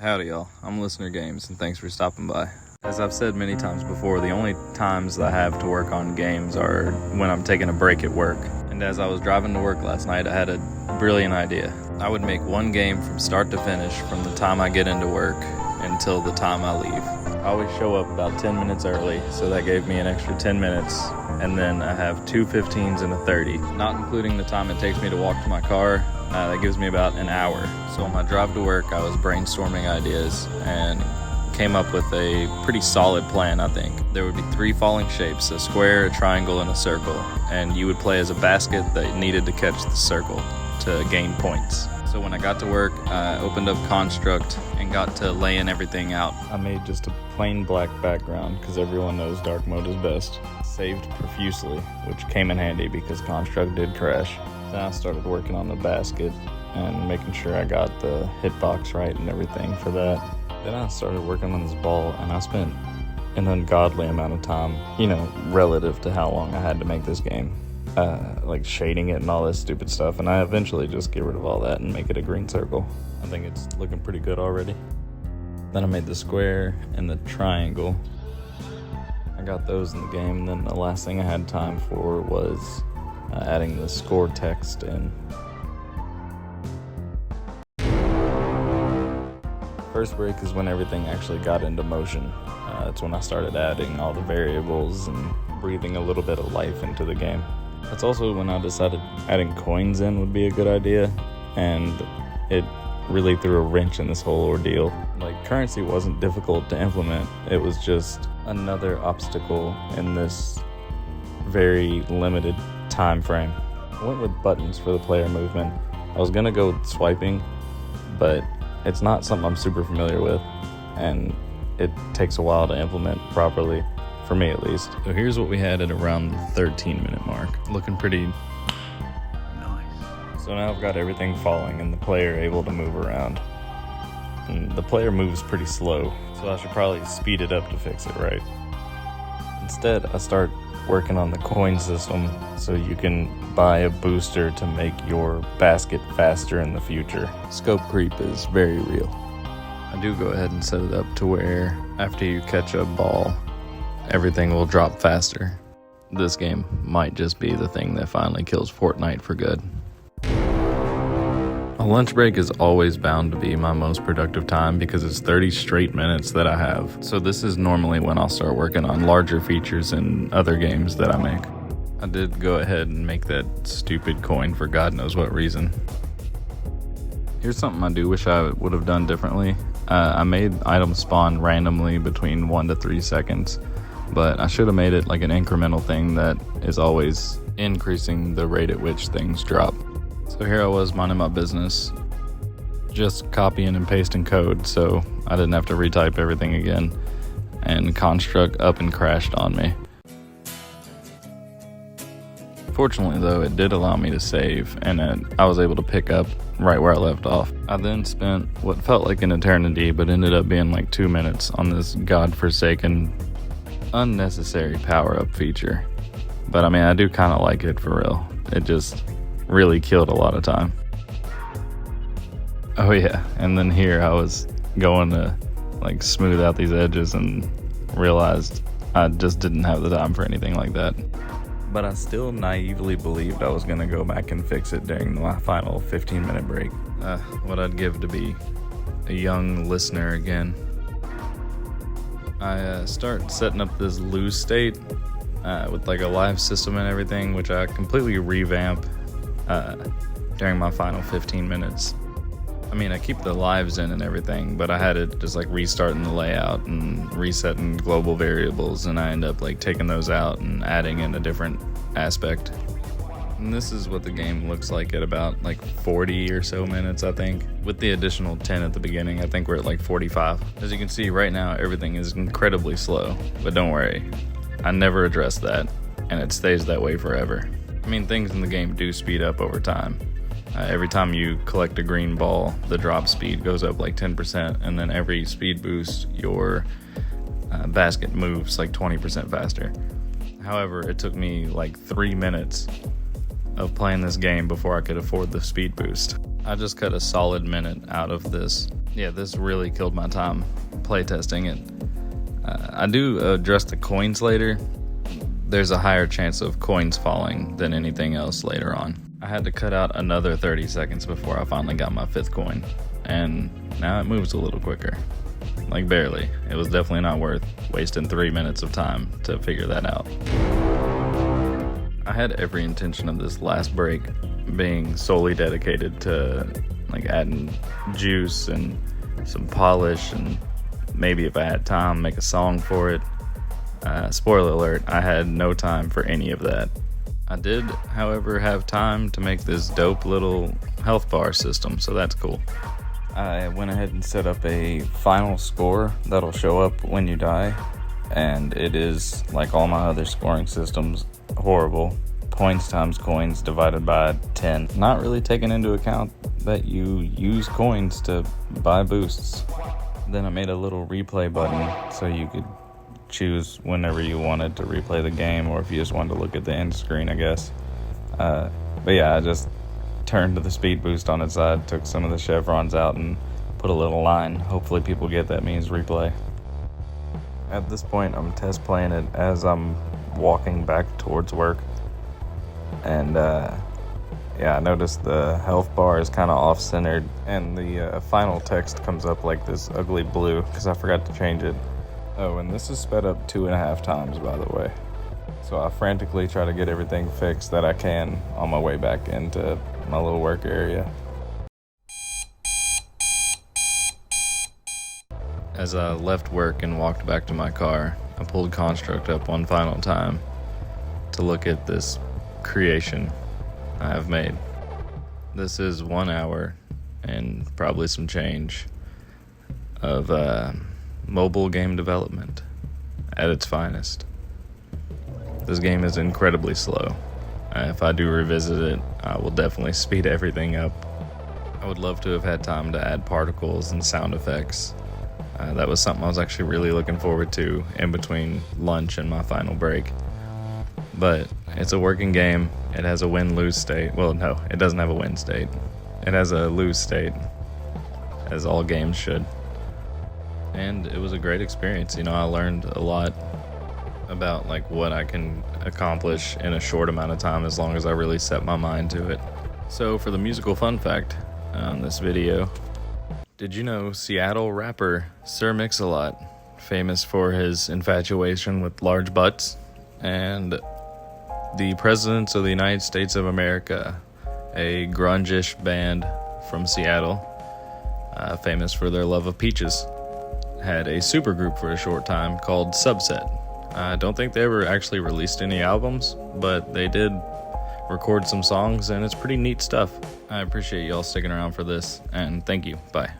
Howdy y'all, I'm Listener Games and thanks for stopping by. As I've said many times before, the only times that I have to work on games are when I'm taking a break at work. And as I was driving to work last night, I had a brilliant idea. I would make one game from start to finish from the time I get into work until the time I leave. I always show up about 10 minutes early, so that gave me an extra 10 minutes, and then I have two 15s and a 30. Not including the time it takes me to walk to my car, that gives me about an hour. So on my drive to work, I was brainstorming ideas and came up with a pretty solid plan, I think. There would be three falling shapes, a square, a triangle, and a circle, and you would play as a basket that needed to catch the circle to gain points. So when I got to work, I opened up Construct and got to laying everything out. I made just a plain black background because everyone knows dark mode is best. Saved profusely, which came in handy because Construct did crash. Then I started working on the basket and making sure I got the hitbox right and everything for that. Then I started working on this ball and I spent an ungodly amount of time, relative to how long I had to make this game. Like shading it and all this stupid stuff, and I eventually just get rid of all that and make it a green circle. I think it's looking pretty good already. Then I made the square and the triangle. I got those in the game, and then the last thing I had time for was adding the score text in. First break is when everything actually got into motion. It's when I started adding all the variables and breathing a little bit of life into the game. That's also when I decided adding coins in would be a good idea, and it really threw a wrench in this whole ordeal. Like, currency wasn't difficult to implement, it was just another obstacle in this very limited time frame. I went with buttons for the player movement. I was gonna go with swiping, but it's not something I'm super familiar with, and it takes a while to implement properly. For me, at least. So here's what we had at around the 13-minute mark. Looking pretty nice. So now I've got everything falling and the player able to move around. And the player moves pretty slow, so I should probably speed it up to fix it right. Instead, I start working on the coin system so you can buy a booster to make your basket faster in the future. Scope creep is very real. I do go ahead and set it up to where after you catch a ball, everything will drop faster. This game might just be the thing that finally kills Fortnite for good. A lunch break is always bound to be my most productive time because it's 30 straight minutes that I have. So this is normally when I'll start working on larger features in other games that I make. I did go ahead and make that stupid coin for God knows what reason. Here's something I do wish I would have done differently. I made items spawn randomly between 1 to 3 seconds. But I should have made it like an incremental thing that is always increasing the rate at which things drop. So here I was minding my business, just copying and pasting code so I didn't have to retype everything again, and Construct up and crashed on me. Fortunately though, it did allow me to save, and I was able to pick up right where I left off. I then spent what felt like an eternity but ended up being like 2 minutes on this godforsaken unnecessary power-up feature. But I mean, I do kind of like it for real. It just really killed a lot of time. Oh yeah, and then here I was going to like smooth out these edges and realized I just didn't have the time for anything like that. But I still naively believed I was going to go back and fix it during my final 15-minute break. What I'd give to be a young listener again. I start setting up this lose state with like a live system and everything, which I completely revamp during my final 15 minutes. I mean, I keep the lives in and everything, but I had it just like restarting the layout and resetting global variables, and I end up like taking those out and adding in a different aspect. And this is what the game looks like at about like 40 or so minutes, I think. With the additional 10 at the beginning, I think we're at like 45. As you can see right now, everything is incredibly slow, but don't worry, I never addressed that, and it stays that way forever. I mean, things in the game do speed up over time. Every time you collect a green ball, the drop speed goes up like 10%, and then every speed boost, your basket moves like 20% faster. However, it took me like 3 minutes of playing this game before I could afford the speed boost. I just cut a solid minute out of this. Yeah, this really killed my time playtesting it. I do address the coins later. There's a higher chance of coins falling than anything else later on. I had to cut out another 30 seconds before I finally got my 5th coin, and now it moves a little quicker. Like barely. It was definitely not worth wasting 3 minutes of time to figure that out. I had every intention of this last break being solely dedicated to like adding juice and some polish, and maybe if I had time, make a song for it. Spoiler alert, I had no time for any of that. I did, however, have time to make this dope little health bar system, so that's cool. I went ahead and set up a final score that'll show up when you die, and it is, like all my other scoring systems, horrible. Points times coins divided by 10. Not really taking into account that you use coins to buy boosts. Then I made a little replay button so you could choose whenever you wanted to replay the game, or if you just wanted to look at the end screen, I guess. But yeah, I just turned the speed boost on its side, took some of the chevrons out, and put a little line. Hopefully people get that means replay. At this point, I'm test playing it as I'm walking back towards work. And yeah, I noticed the health bar is kind of off-centered, and the final text comes up like this ugly blue because I forgot to change it. Oh, and this is sped up 2.5 times, by the way. So I frantically try to get everything fixed that I can on my way back into my little work area. As I left work and walked back to my car, I pulled Construct up one final time to look at this creation I have made. This is 1 hour and probably some change of mobile game development at its finest. This game is incredibly slow. If I do revisit it, I will definitely speed everything up. I would love to have had time to add particles and sound effects. That was something I was actually really looking forward to in between lunch and my final break. But it's a working game. It has a win-lose state. Well, no, it doesn't have a win state. It has a lose state, as all games should. And it was a great experience. You know, I learned a lot about like what I can accomplish in a short amount of time as long as I really set my mind to it. So for the musical fun fact on this video, did you know Seattle rapper Sir Mix-a-Lot, famous for his infatuation with large butts, and the Presidents of the United States of America, a grunge-ish band from Seattle, famous for their love of peaches, had a supergroup for a short time called Subset. I don't think they ever actually released any albums, but they did record some songs, and it's pretty neat stuff. I appreciate y'all sticking around for this, and thank you. Bye.